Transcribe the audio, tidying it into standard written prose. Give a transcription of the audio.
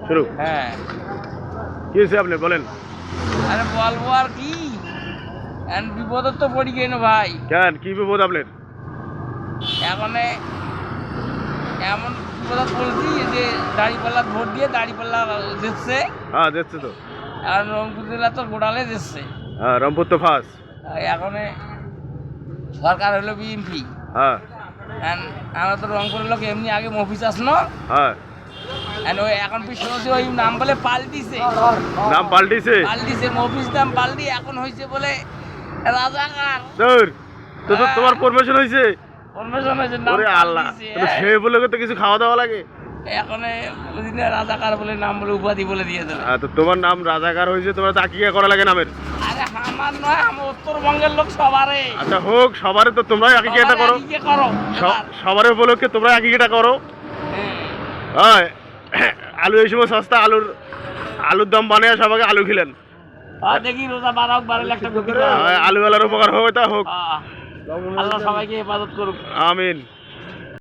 শুরু। হ্যাঁ, কি হয়েছে আপনি বলেন? আরে বলবো আর কি, এখন বিপদের তো পড়ি কেন ভাই। কেন কি বিপদ আপনার? এখন এমন বিপদ পড়ছি যে দাড়িপাল্লা ভোট দিয়ে দাড়িপাল্লা দিচ্ছে, হ্যাঁ যাচ্ছে তো। এখন রংপুর জেলা তো গোড়ালে দিচ্ছে। হ্যাঁ রংপুর তো ফাঁস। এখন সরকার হলো বিএনপি, হ্যাঁ আমরা তো রংপুরের লোক এমনি আগে মফিস আসলো, হ্যাঁ ওই এখন শুনেছি ওই নাম বলে পাল্টিছে, নাম পাল্টিছে। মফিস নাম পাল্টি এখন হয়েছে বলে রাজাকার। তোর তো তো তোমার পারমিশন হয়েছে? পারমিশন হয়েছে, নাম ওরে আল্লাহ, পাল্টিছে, তো সে বলে তো কিছু খাওয়া দাওয়া লাগে। এখন ওদিনে রাজাকার বলে নাম বলে উপাধি বলে দিয়ে দিল। তো তোমার নাম রাজাকার হয়েছে, তোমার তাকিয়া করা লাগে নামের। আরে আমার নয়, আমার উত্তরবঙ্গের লোক সবারে। আচ্ছা হোক, সবারে তো তোমরাই আকিকাটা করো। সবারে উপলক্ষে তোমরা আকিকাটা করো। হ্যাঁ আলু এই সময় সস্তা, আলুর দাম বানিয়ে সবাইকে আলু খেলেন। দেখি রোজা বাড়াক, বাড়ালে একটা আলুওয়ালার উপকার হোক, তা হোক। আল্লাহ সবাইকে হেফাজত করুক, আমিন।